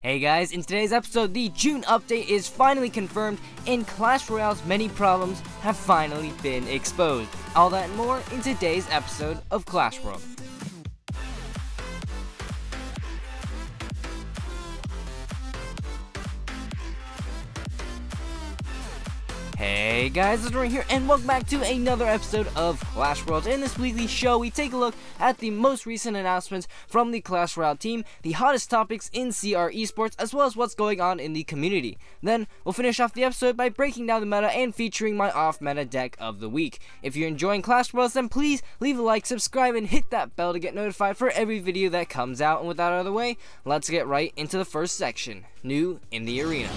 Hey guys, in today's episode, the June update is finally confirmed and Clash Royale's many problems have finally been exposed. All that and more in today's episode of Clash World. Hey guys, it's Roy here, and welcome back to another episode of Clash Royale. In this weekly show, we take a look at the most recent announcements from the Clash Royale team, the hottest topics in CR esports, as well as what's going on in the community. Then, we'll finish off the episode by breaking down the meta and featuring my off-meta deck of the week. If you're enjoying Clash Royale, then please leave a like, subscribe, and hit that bell to get notified for every video that comes out. And with that out of the way, let's get right into the first section, new in the arena.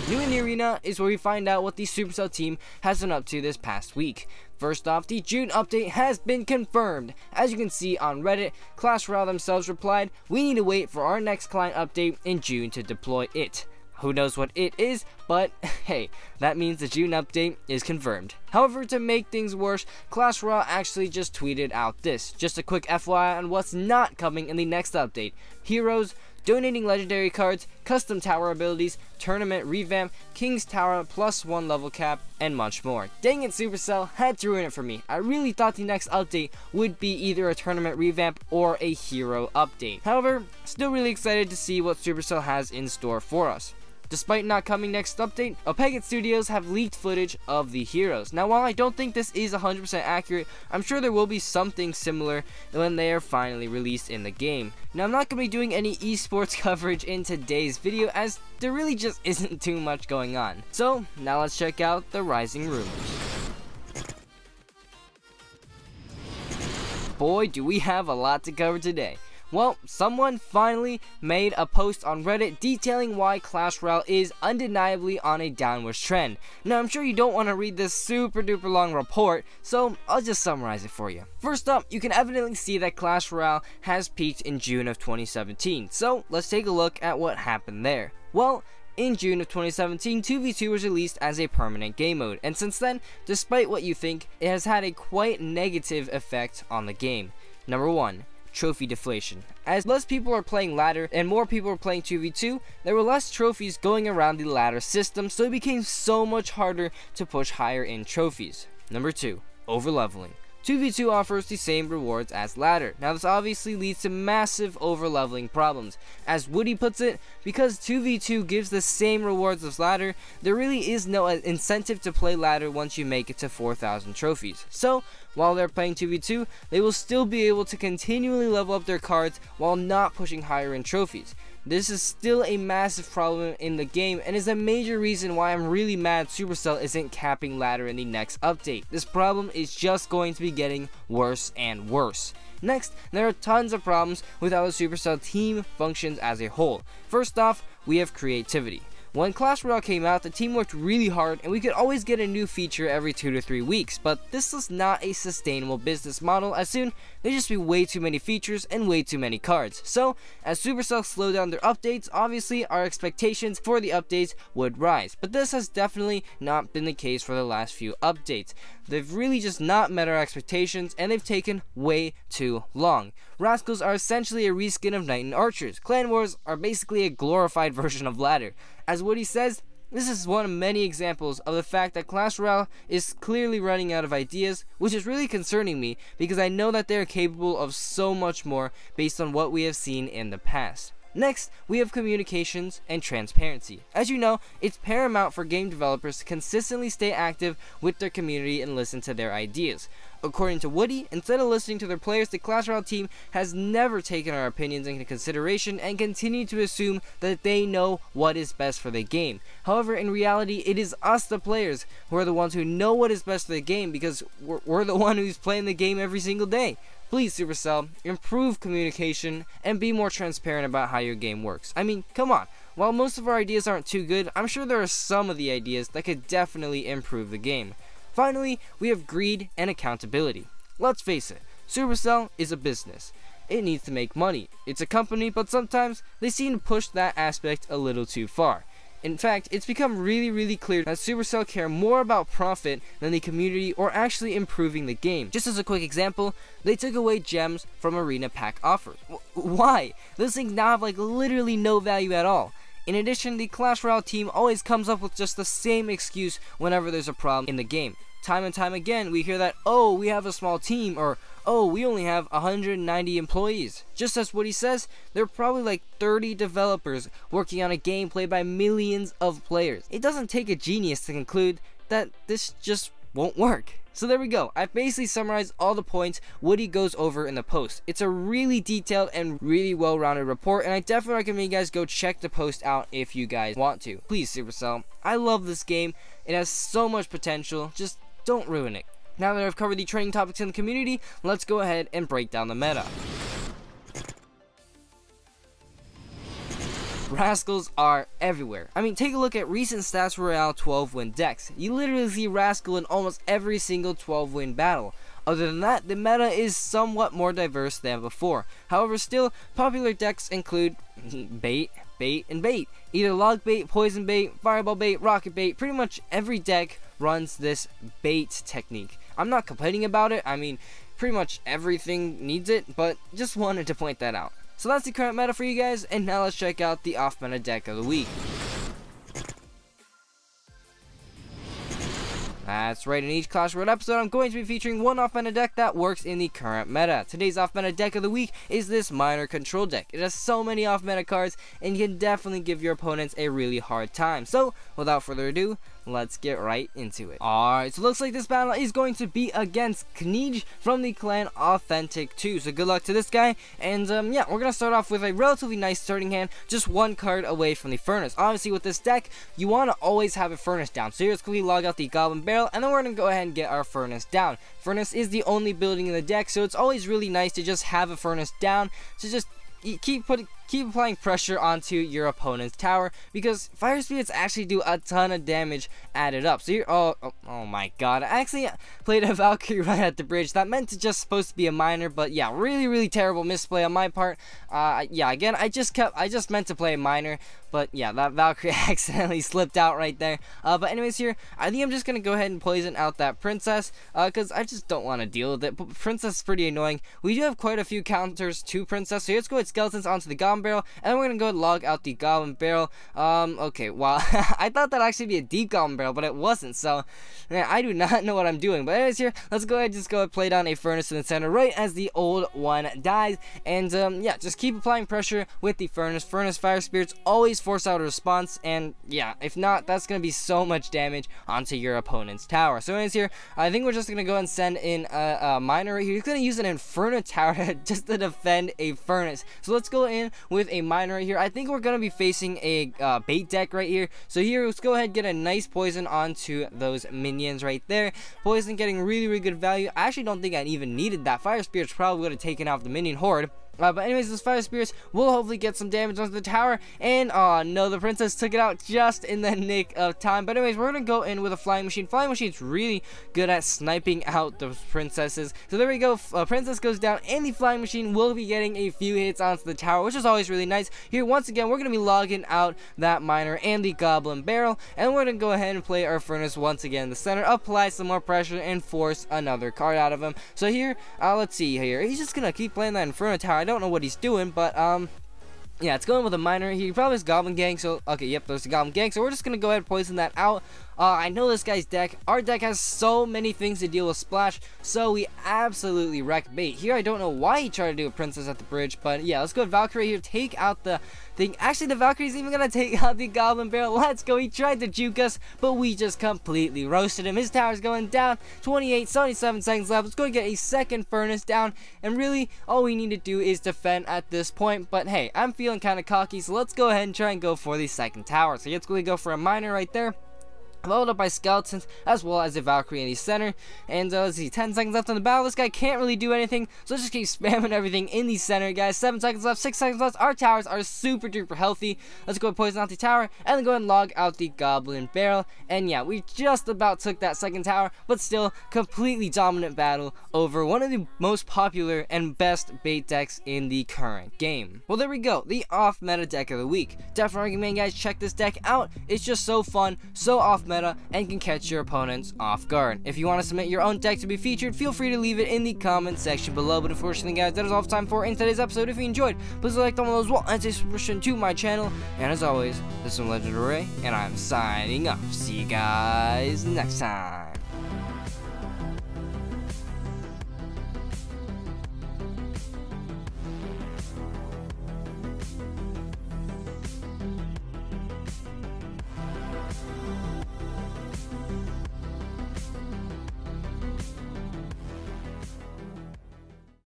New in the arena is where we find out what the Supercell team has been up to this past week. First off, the June update has been confirmed. As you can see on Reddit, Clash Royale themselves replied, "We need to wait for our next client update in June to deploy it." Who knows what it is, but hey, that means the June update is confirmed. However, to make things worse, Clash Royale actually just tweeted out this. Just a quick FYI on what's not coming in the next update. Heroes, donating legendary cards, custom tower abilities, tournament revamp, King's Tower +1 level cap, and much more. Dang it, Supercell had to ruin it for me. I really thought the next update would be either a tournament revamp or a hero update. However, still really excited to see what Supercell has in store for us. Despite not coming next update, Opegate Studios have leaked footage of the heroes. Now, while I don't think this is 100% accurate, I'm sure there will be something similar when they are finally released in the game. Now, I'm not going to be doing any esports coverage in today's video as there really just isn't too much going on. So, now let's check out the rising rumors. Boy, do we have a lot to cover today. Well, someone finally made a post on Reddit detailing why Clash Royale is undeniably on a downwards trend. Now, I'm sure you don't want to read this super duper long report, so I'll just summarize it for you. First up, you can evidently see that Clash Royale has peaked in June of 2017, so let's take a look at what happened there. Well, in June of 2017, 2v2 was released as a permanent game mode, and since then, despite what you think, it has had a quite negative effect on the game. Number 1. Trophy deflation. As less people are playing ladder and more people are playing 2v2, there were less trophies going around the ladder system, so it became so much harder to push higher in trophies. Number 2. Overleveling. 2v2 offers the same rewards as ladder. Now, this obviously leads to massive overleveling problems. As Woody puts it, because 2v2 gives the same rewards as ladder, there really is no incentive to play ladder once you make it to 4,000 trophies. So, while they're playing 2v2, they will still be able to continually level up their cards while not pushing higher in trophies. This is still a massive problem in the game and is a major reason why I'm really mad Supercell isn't capping ladder in the next update. This problem is just going to be getting worse and worse. Next, there are tons of problems with how the Supercell team functions as a whole. First off, we have creativity. When Clash Royale came out, the team worked really hard and we could always get a new feature every 2 to 3 weeks, but this is not a sustainable business model as soon there'd just be way too many features and way too many cards. So, as Supercell slowed down their updates, obviously our expectations for the updates would rise, but this has definitely not been the case for the last few updates. They've really just not met our expectations and they've taken way too long. Rascals are essentially a reskin of Knight and Archers. Clan Wars are basically a glorified version of ladder. As Woody says, this is one of many examples of the fact that Clash Royale is clearly running out of ideas, which is really concerning me because I know that they are capable of so much more based on what we have seen in the past. Next, we have communications and transparency. As you know, it's paramount for game developers to consistently stay active with their community and listen to their ideas. According to Woody, instead of listening to their players, the Clash Royale team has never taken our opinions into consideration and continued to assume that they know what is best for the game. However, in reality, it is us, the players, who are the ones who know what is best for the game because we're the one who's playing the game every single day. Please, Supercell, improve communication and be more transparent about how your game works. I mean, come on. While most of our ideas aren't too good, I'm sure there are some of the ideas that could definitely improve the game. Finally, we have greed and accountability. Let's face it, Supercell is a business. It needs to make money. It's a company, but sometimes they seem to push that aspect a little too far. In fact, it's become really clear that Supercell care more about profit than the community or actually improving the game. Just as a quick example, they took away gems from arena pack offers. Why? Those things now have like literally no value at all. In addition, the Clash Royale team always comes up with just the same excuse whenever there's a problem in the game. Time and time again, we hear that, oh, we have a small team, or oh, we only have 190 employees. Just as what he says, there are probably like 30 developers working on a game played by millions of players. It doesn't take a genius to conclude that this just won't work. So there we go. I've basically summarized all the points Woody goes over in the post. It's a really detailed and really well-rounded report, and I definitely recommend you guys go check the post out if you guys want to. Please, Supercell. I love this game. It has so much potential. Just don't ruin it. Now that I've covered the trending topics in the community, let's go ahead and break down the meta. Rascals are everywhere. I mean, take a look at recent Clash Royale 12-win decks. You literally see Rascal in almost every single 12-win battle. Other than that, the meta is somewhat more diverse than before. However, still, popular decks include bait, and bait. Either log bait, poison bait, fireball bait, rocket bait. Pretty much every deck runs this bait technique. I'm not complaining about it. I mean, pretty much everything needs it, but just wanted to point that out. So that's the current meta for you guys, and now let's check out the off-meta deck of the week. That's right, in each Clash Royale episode, I'm going to be featuring one off-meta deck that works in the current meta. Today's off-meta deck of the week is this Miner Control deck. It has so many off-meta cards, and you can definitely give your opponents a really hard time. So, without further ado, let's get right into it. Alright, so looks like this battle is going to be against Knej from the clan Authentic 2. So good luck to this guy. And yeah, we're going to start off with a relatively nice starting hand, just one card away from the Furnace. Obviously with this deck, you want to always have a Furnace down. So here's quickly log out the Goblin Barrel, and then we're going to go ahead and get our Furnace down. Furnace is the only building in the deck, so it's always really nice to just have a Furnace down, to just keep applying pressure onto your opponent's tower, because fire spirits actually do a ton of damage added up. So you're oh my god, I actually played a Valkyrie right at the bridge. That meant to just supposed to be a miner, but yeah, really terrible misplay on my part. Yeah, again, I just meant to play a miner, but yeah, that Valkyrie accidentally slipped out right there. But anyways, here I think I'm just gonna go ahead and poison out that princess, because I just don't want to deal with it. But princess is pretty annoying. We do have quite a few counters to princess, so let's go with skeletons onto the Goblin Barrel, and then we're gonna go and log out the Goblin Barrel. Okay, well, I thought that'd actually be a deep Goblin Barrel, but it wasn't, so man, I do not know what I'm doing. But anyways, here, let's go ahead and just go and play down a Furnace in the center right as the old one dies, and yeah, just keep applying pressure with the Furnace. Fire Spirits always force out a response, and yeah, if not, that's gonna be so much damage onto your opponent's tower. So anyways, here, I think we're just gonna go and send in a miner right here. He's gonna use an Inferno Tower just to defend a Furnace. So let's go in with a miner right here. I think we're gonna be facing a bait deck right here. So here, let's go ahead and get a nice poison onto those minions right there. Poison getting really good value. I actually don't think I even needed that. Fire Spirits probably would have taken out the minion horde. But anyways, this Fire Spirits will hopefully get some damage onto the tower, and oh no, the princess took it out just in the nick of time. But anyways, we're gonna go in with a Flying Machine. Flying Machine's really good at sniping out those princesses. So there we go, princess goes down, and the Flying Machine will be getting a few hits onto the tower, which is always really nice. Here, once again, we're gonna be logging out that miner and the Goblin Barrel, and we're gonna go ahead and play our Furnace once again in the center, apply some more pressure, and force another card out of him. So here, let's see here, he's just gonna keep playing that Inferno Tower. I don't know what he's doing, but yeah, it's going with a miner. He probably has Goblin Gang, so okay, yep, there's a Goblin Gang, so we're just gonna go ahead and poison that out. I know this guy's deck. Our deck has so many things to deal with splash, so we absolutely wreck bait. Here, I don't know why he tried to do a princess at the bridge, but yeah, let's go with Valkyrie here, take out the thing. Actually, the Valkyrie's even gonna take out the Goblin Barrel. Let's go. He tried to juke us, but we just completely roasted him. His tower's going down. 77 seconds left. Let's go and get a second Furnace down, and really, all we need to do is defend at this point. But hey, I'm feeling kind of cocky, so let's go ahead and try and go for the second tower. So let's go for a miner right there. followed up by skeletons, as well as a Valkyrie in the center. And let's see, 10 seconds left on the battle. This guy can't really do anything, so let's just keep spamming everything in the center, guys. 7 seconds left, 6 seconds left. Our towers are super duper healthy. Let's go and poison out the tower, and then go and log out the goblin barrel. And yeah, we just about took that second tower, but still completely dominant battle over one of the most popular and best bait decks in the current game. Well, there we go, the off meta deck of the week. Definitely recommend guys check this deck out. It's just so fun, so off meta, and can catch your opponents off guard. If you want to submit your own deck to be featured, feel free to leave it in the comment section below. But unfortunately guys, that is all the time for in today's episode. If you enjoyed, please like down below as well and subscribe to my channel. And as always, this is Legendaray, and I'm signing off. See you guys next time.